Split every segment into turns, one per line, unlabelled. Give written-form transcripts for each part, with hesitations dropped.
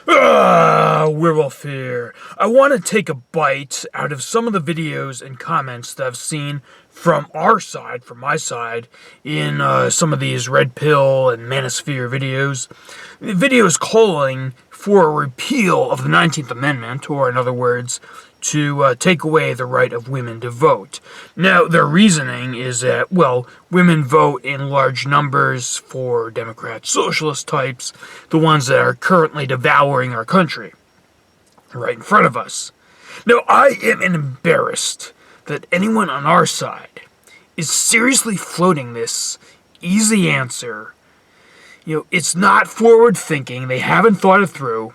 Werewolf here. I want to take a bite out of some of the videos and comments that I've seen from my side, in some of these Red Pill and Manosphere videos. Videos calling for a repeal of the 19th Amendment, or in other words, to take away the right of women to vote. Now, their reasoning is that, well, women vote in large numbers for Democrat socialist types, the ones that are currently devouring our country, right in front of us. Now, I am embarrassed that anyone on our side is seriously floating this easy answer. It's not forward thinking, they haven't thought it through.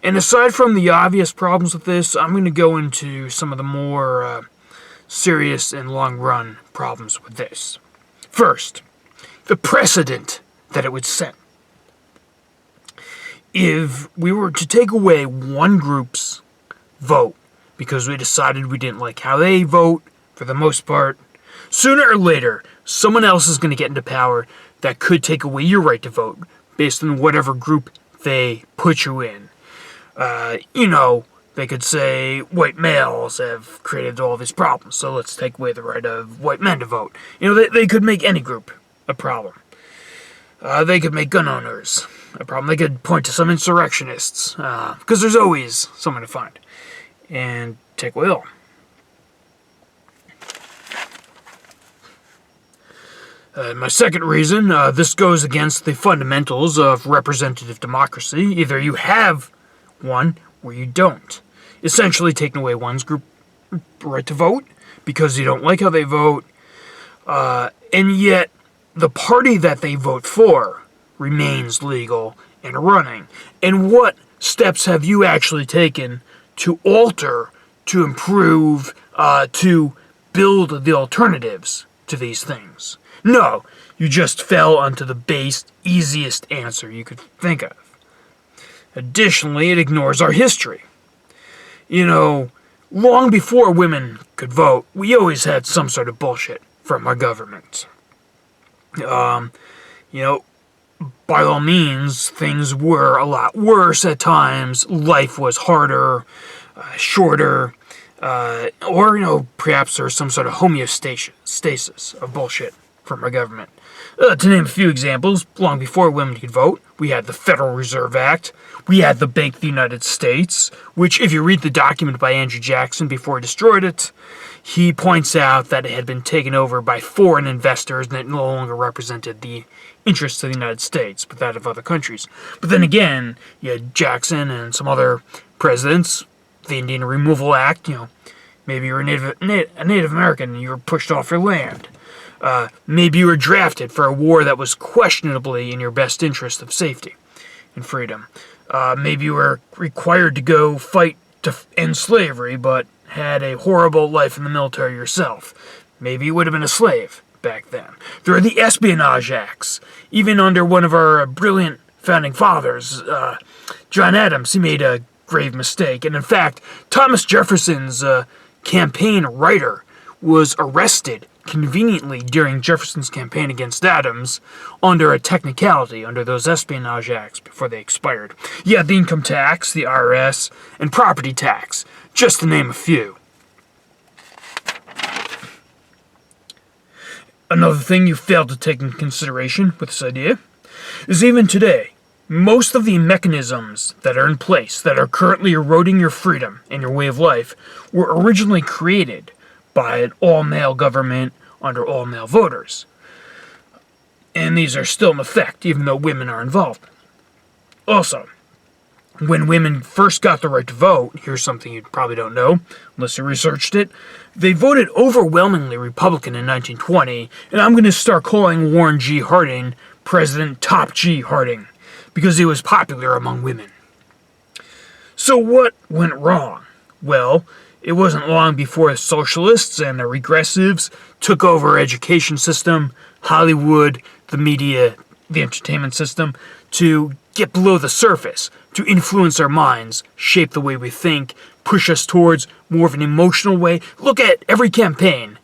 And aside from the obvious problems with this, I'm going to go into some of the more serious and long-run problems with this. First, the precedent that it would set. If we were to take away one group's vote because we decided we didn't like how they vote, for the most part, sooner or later, someone else is going to get into power that could take away your right to vote based on whatever group they put you in. They could say white males have created all these problems, so let's take away the right of white men to vote. They could make any group a problem. They could make gun owners a problem. They could point to some insurrectionists, because there's always someone to find, and take away all. My second reason, this goes against the fundamentals of representative democracy. Either you have one where you don't. Essentially taking away one's group right to vote because you don't like how they vote, and yet the party that they vote for remains legal and running. And what steps have you actually taken to alter, to improve, to build the alternatives to these things? No, you just fell onto the base, easiest answer you could think of. Additionally, it ignores our history. Long before women could vote, we always had some sort of bullshit from our government. By all means, things were a lot worse at times. Life was harder, shorter, or perhaps there's some sort of homeostasis of bullshit from our government. To name a few examples, long before women could vote, we had the Federal Reserve Act, we had the Bank of the United States, which, if you read the document by Andrew Jackson before he destroyed it, he points out that it had been taken over by foreign investors and it no longer represented the interests of the United States, but that of other countries. But then again, you had Jackson and some other presidents, the Indian Removal Act, maybe you were a Native American and you were pushed off your land. Maybe you were drafted for a war that was questionably in your best interest of safety and freedom. Maybe you were required to go fight to end slavery, but had a horrible life in the military yourself. Maybe you would have been a slave back then. There are the Espionage Acts. Even under one of our brilliant founding fathers, John Adams, he made a grave mistake. And in fact, Thomas Jefferson's campaign writer was arrested conveniently during Jefferson's campaign against Adams under a technicality under those Espionage Acts before they expired. You had the income tax, the IRS, and property tax, just to name a few. Another thing you failed to take into consideration with this idea is even today, most of the mechanisms that are in place that are currently eroding your freedom and your way of life were originally created by an all-male government under all-male voters. And these are still in effect, even though women are involved. Also, when women first got the right to vote, here's something you probably don't know, unless you researched it, they voted overwhelmingly Republican in 1920, and I'm going to start calling Warren G. Harding President Top G. Harding, because he was popular among women. So what went wrong? Well, it wasn't long before the socialists and the regressives took over our education system, Hollywood, the media, the entertainment system, to get below the surface, to influence our minds, shape the way we think, push us towards more of an emotional way. Look at every campaign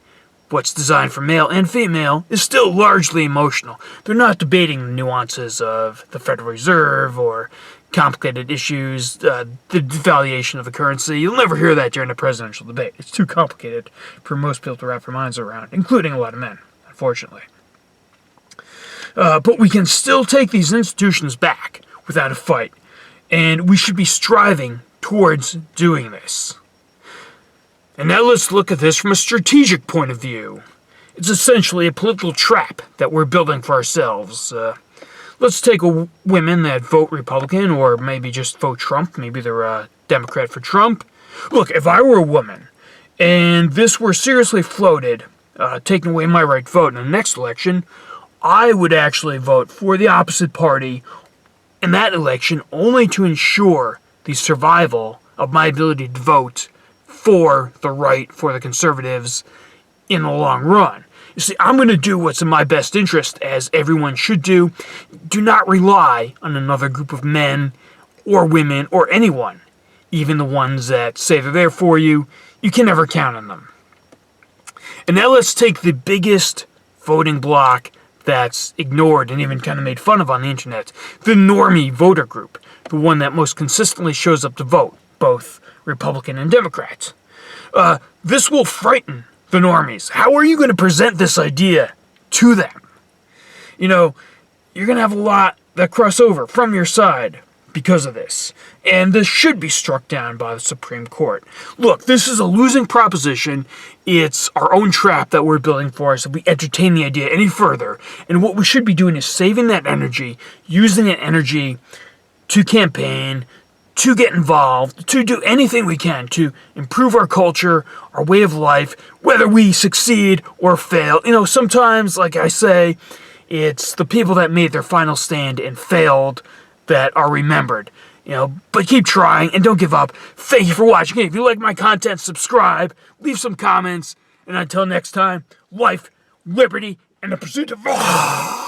what's designed for male and female is still largely emotional. They're not debating the nuances of the Federal Reserve or complicated issues, the devaluation of the currency. You'll never hear that during a presidential debate. It's too complicated for most people to wrap their minds around, including a lot of men, unfortunately. But we can still take these institutions back without a fight, and we should be striving towards doing this. And now let's look at this from a strategic point of view. It's essentially a political trap that we're building for ourselves. Let's take women that vote Republican or maybe just vote Trump. Maybe they're a Democrat for Trump. Look, if I were a woman and this were seriously floated, taking away my right to vote in the next election, I would actually vote for the opposite party in that election only to ensure the survival of my ability to vote for the right, for the conservatives in the long run. You see, I'm going to do what's in my best interest, as everyone should do. Do not rely on another group of men or women or anyone, even the ones that say they're there for you. You can never count on them. And now let's take the biggest voting bloc that's ignored and even kind of made fun of on the internet, the normie voter group, the one that most consistently shows up to vote, both Republican and Democrat. This will frighten the normies. How are you going to present this idea to them? You know, you're going to have a lot that cross over from your side because of this. And this should be struck down by the Supreme Court. Look, this is a losing proposition. It's our own trap that we're building for us if we entertain the idea any further. And what we should be doing is saving that energy, using that energy to campaign, to get involved, to do anything we can to improve our culture, our way of life, whether we succeed or fail. You know, sometimes, like I say, it's the people that made their final stand and failed that are remembered. You know, but keep trying and don't give up. Thank you for watching. If you like my content, subscribe, leave some comments, and until next time, life, liberty, and the pursuit of...